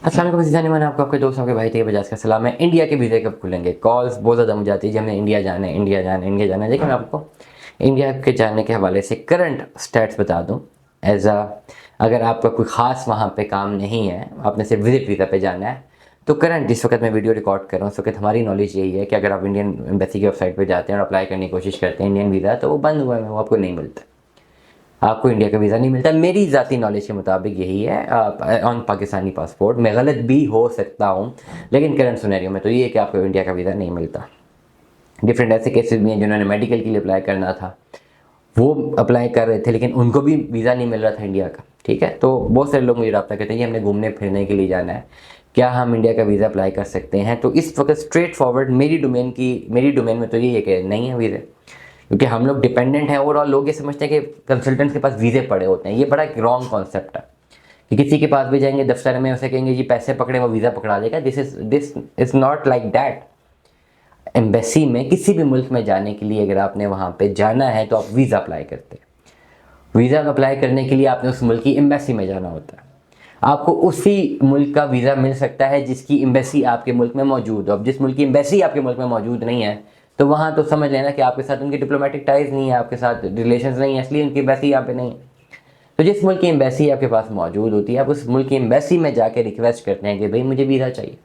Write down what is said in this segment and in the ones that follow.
अस्सलाम वालेकुम जाने मैंने आपके दोस्तों के भाई थे बजाज का सलाम है। इंडिया के वीज़े कब खुलेंगे? कॉल्स बहुत ज़्यादा मुझे आती है जी, हमने इंडिया जाना है, इंडिया जाना है, इंडिया जाना है। लेकिन मैं आपको इंडिया के जाने के हवाले से करंट स्टैट्स बता दूं। अगर आपका कोई ख़ास वहाँ पे काम नहीं है, आपने सिर्फ विजिट वीज़ा पे जाना है, तो करंट जिस वक्त मैं वीडियो रिकॉर्ड कर रहा हूँ उस वक्त हमारी नॉलेज यही है कि अगर आप इंडियन एम्बेसी की वेबसाइट पर जाते हैं और अप्लाई करने की कोशिश करते हैं इंडियन वीज़ा, तो वो बंद हुआ है, वो आपको नहीं मिलता। आपको इंडिया का वीज़ा नहीं मिलता। मेरी ज़ाती नॉलेज के मुताबिक यही है ऑन पाकिस्तानी पासपोर्ट। मैं गलत भी हो सकता हूँ, लेकिन करंट सिनेरियो में तो ये है कि आपको इंडिया का वीज़ा नहीं मिलता। डिफरेंट ऐसे केसेस भी हैं जिन्होंने मेडिकल के लिए अप्लाई करना था, वो अप्लाई कर रहे थे लेकिन उनको भी वीज़ा नहीं मिल रहा था इंडिया का। ठीक है, तो बहुत सारे लोग मुझे रब्ता करते हैं कि हमने घूमने फिरने के लिए जाना है, क्या हम इंडिया का वीज़ा अप्लाई कर सकते हैं? तो इस वक्त स्ट्रेट फॉरवर्ड मेरी डोमेन में तो ये है कि नहीं है वीज़े, क्योंकि हम लोग डिपेंडेंट हैं। ओवरऑल लोग ये समझते हैं कि कंसल्टेंट्स के पास वीज़े पड़े होते हैं। ये बड़ा एक रॉन्ग कॉन्सेप्ट है कि किसी के पास भी जाएंगे दफ्तर में, उसे कहेंगे जी पैसे पकड़े, वो वीज़ा पकड़ा देगा। This is not like that. Embassy में किसी भी मुल्क में जाने के लिए अगर आपने वहाँ पे जाना है तो आप वीज़ा अप्लाई करते हैं। वीज़ा अप्लाई करने के लिए आपने उस मुल्क की एम्बेसी में जाना होता है। आपको उसी मुल्क का वीज़ा मिल सकता है जिसकी एम्बेसी आपके मुल्क में मौजूद हो। अब जिस मुल्क की एम्बेसी आपके मुल्क में मौजूद नहीं है, तो वहाँ तो समझ लेना कि आपके साथ उनकी डिप्लोमेटिक टाइज नहीं है, आपके साथ रिलेशंस नहीं है, इसलिए उनकी एम्बेसी यहाँ पे नहीं है। तो जिस मुल्क की एम्बेसी आपके पास मौजूद होती है, आप उस मुल्क की एम्बेसी में जाके रिक्वेस्ट करते हैं कि भाई मुझे वीज़ा चाहिए।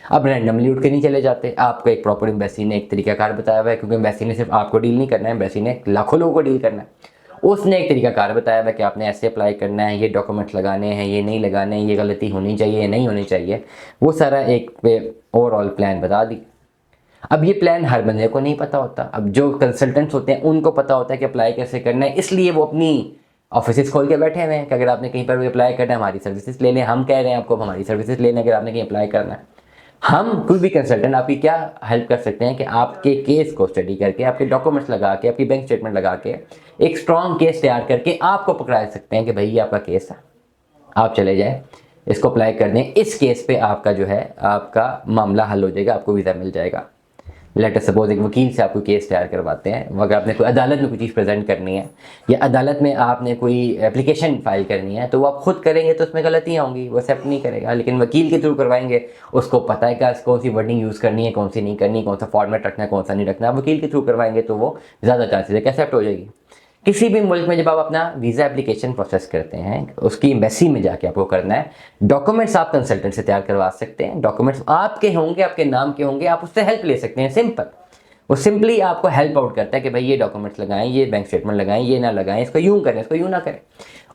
अब रैंडमली उठ के नहीं चले जाते, आपको एक प्रॉपर एम्बेसी ने एक तरीकाकार बताया हुआ है, क्योंकि एम्बेसी ने सिर्फ आपको डील नहीं करना है, एम्बेसी ने लाखों लोगों को डील करना है। उसने एक तरीकाकार बताया हुआ है कि आपने ऐसे अप्लाई करना है, ये डॉक्यूमेंट्स लगाने हैं, ये नहीं लगाने हैं, ये गलती होनी चाहिए, ये नहीं होनी चाहिए, वो सारा एक ओवरऑल प्लान बता दी। अब ये प्लान हर बंदे को नहीं पता होता। अब जो कंसल्टेंट्स होते हैं उनको पता होता है कि अप्लाई कैसे करना है, इसलिए वो अपनी ऑफिस खोल के बैठे हुए हैं कि अगर आपने कहीं पर भी अप्लाई करना है हमारी सर्विसेज ले लें। हम कह रहे हैं आपको हमारी सर्विसेज लेने, अगर आपने कहीं अप्लाई करना है। हम कोई भी कंसल्टेंट आपकी क्या हेल्प कर सकते हैं कि आपके केस को स्टडी करके, आपके डॉक्यूमेंट्स लगा के, आपकी बैंक स्टेटमेंट लगा के एक स्ट्रॉन्ग केस तैयार करके आपको पकड़ा सकते हैं कि भाई ये आपका केस है, आप चले जाए, इसको अप्लाई कर दें। इस केस पे आपका जो है आपका मामला हल हो जाएगा, आपको वीज़ा मिल जाएगा। लेटर सपोज एक वकील से आपको केस तैयार करवाते हैं, अगर आपने कोई अदालत में कोई चीज़ प्रेजेंट करनी है या अदालत में आपने कोई एप्लीकेशन फाइल करनी है, तो वो आप खुद करेंगे तो उसमें गलतियाँ होंगी, वो एक्सेप्ट नहीं करेगा। लेकिन वकील के थ्रू करवाएंगे, उसको पता है कि कौन सी वर्डिंग यूज़ करनी है, कौन सी नहीं करनी, कौन सा फॉर्मेट रखना है, कौन सा नहीं रखना। वकील के थ्रू करवाएंगे तो वो ज़्यादा चांसेस है कि एक्सेप्ट हो जाएगी। किसी भी मुल्क में जब आप अपना वीज़ा एप्लीकेशन प्रोसेस करते हैं, उसकी एम्बेसी में जाके आपको करना है। डॉक्यूमेंट्स आप कंसल्टेंट से तैयार करवा सकते हैं, डॉक्यूमेंट्स आपके होंगे, आपके नाम के होंगे, आप उससे हेल्प ले सकते हैं। सिंपल, वो सिंपली आपको हेल्प आउट करता है कि भाई ये डॉक्यूमेंट्स लगाएं, ये बैंक स्टेटमेंट लगाएं, ये ना लगाएं, इसको यूँ करें, इसको यूँ ना करें।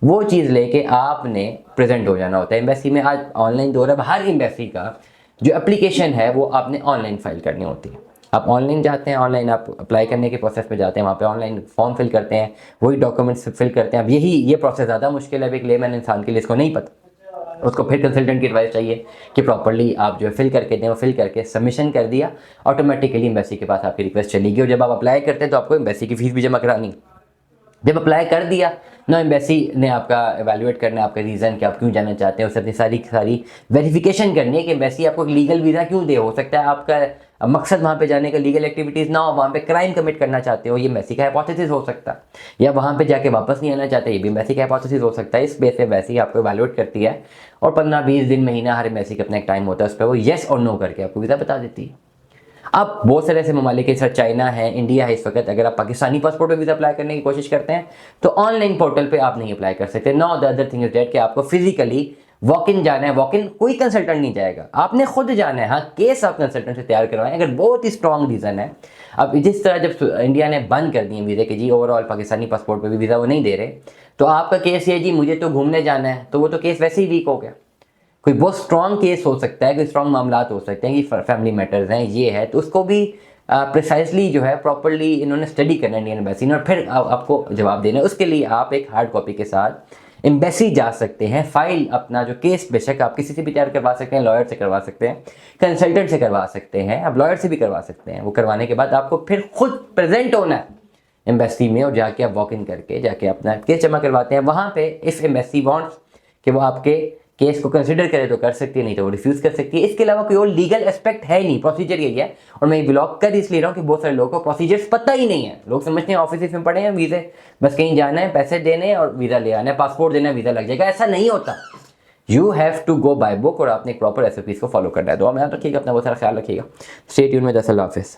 वो चीज़ लेके आपने प्रेजेंट हो जाना होता है एम्बेसी में। आज ऑनलाइन दौर है, हर एम्बेसी का जो एप्लीकेशन है वो आपने ऑनलाइन फाइल करनी होती है। आप ऑनलाइन जाते हैं, ऑनलाइन आप अप्लाई करने के प्रोसेस में जाते हैं, वहाँ पे ऑनलाइन फॉर्म फिल करते हैं, वही डॉक्यूमेंट्स फिल करते हैं। अब ये प्रोसेस ज़्यादा मुश्किल है एक लेमैन इंसान के लिए, इसको नहीं पता। उसको फिर कंसल्टेंट की एडवाइस चाहिए कि प्रॉपर्ली आप जो है फिल करके दें। वो फिल करके सबमिशन कर दिया, ऑटोमेटिकली एम्बेसी के पास आपकी रिक्वेस्ट चलेगी। और जब आप अप्लाई करते हैं तो आपको एम्बेसी की फीस भी जमा करानी। जब अप्लाई कर दिया ना, एम्बेसी ने आपका एवेलुएट करना है, आपका रीज़न कि आप क्यों जाना चाहते हैं, उससे अपनी सारी वेरिफिकेशन करनी है कि एम्बेसी आपको लीगल वीज़ा क्यों दे। हो सकता है आपका मकसद वहाँ पे जाने का लीगल एक्टिविटीज़ ना हो, वहाँ पे क्राइम कमिट करना चाहते हो, ये एम्बेसी का हाइपोथेसिस हो सकता है। या वहाँ पे जाके वापस नहीं आना चाहते, ये भी एम्बेसी का हाइपोथेसिस हो सकता है। इस बेस पे एम्बेसी आपको एवेलुएट करती है और 15-20 दिन, महीना, हर एम्बेसी का अपना एक टाइम होता है, उस पर वो येस और नो करके आपको वीज़ा बता देती है। अब बहुत सारे ऐसे ममालिक है, जैसे चाइना है, इंडिया है। इस वक्त अगर आप पाकिस्तानी पासपोर्ट पर वीज़ा अप्लाई करने की कोशिश करते हैं तो ऑनलाइन पोर्टल पे आप नहीं अप्लाई कर सकते। No, the other thing is that कि आपको फिजिकली वॉक इन जाना है। वॉक इन कोई कंसल्टेंट नहीं जाएगा, आपने खुद जाना है। हाँ, केस आप कंसल्टेंट से तैयार करवाएं अगर बहुत ही स्ट्रॉन्ग रीज़न है। अब जिस तरह जब इंडिया ने बंद कर दिए वीज़े कि जी ओवरऑल पाकिस्तानी पासपोर्ट पर भी वीज़ा वो नहीं दे रहे, तो आपका केस ये जी मुझे तो घूमने जाना है, तो वो तो केस वैसे ही वीक हो गया। कोई बहुत स्ट्रॉन्ग केस हो सकता है, कोई स्ट्रॉन्ग मामला हो सकते हैं कि फैमिली मैटर्स हैं, ये है, तो उसको भी प्रिसाइसली जो है प्रॉपरली इन्होंने स्टडी करना है इंडियन एम्बेसी ने, और फिर आपको जवाब देना है। उसके लिए आप एक हार्ड कॉपी के साथ एम्बेसी जा सकते हैं। फाइल अपना जो केस बेशक आप किसी से भी तैयार करवा सकते हैं, लॉयर से करवा सकते हैं, कंसल्टेंट से करवा सकते हैं, आप लॉयर से भी करवा सकते हैं। वो करवाने के बाद आपको फिर खुद प्रेजेंट होना है एम्बेसी में, और जाके आप वॉक इन करके जाके अपना केस जमा करवाते हैं। वहाँ पे इफ़ एम्बेसी वांट्स कि वो आपके केस को कंसिडर करे तो कर सकती है, नहीं तो वो रिफ्यूज़ कर सकती है। इसके अलावा कोई और लीगल एस्पेक्ट है ही नहीं, प्रोसीजर यही है। और मैं ये ब्लॉग कर इसलिए रहा हूँ कि बहुत सारे लोगों को प्रोसीजर्स पता ही नहीं है। लोग समझते हैं ऑफिस में पड़े हैं वीज़े, बस कहीं जाना है, पैसे देने हैं और वीज़ा ले आना है, पासपोर्ट देना है, वीज़ा लग जाएगा। ऐसा नहीं होता। You have to go by book और आपने एक प्रॉपर SOPs को फॉलो करना है। दुआ में याद रखिएगा, अपना बहुत सारा ख्याल रखिएगा। स्टे ट्यून में। अल्लाह हाफिज़।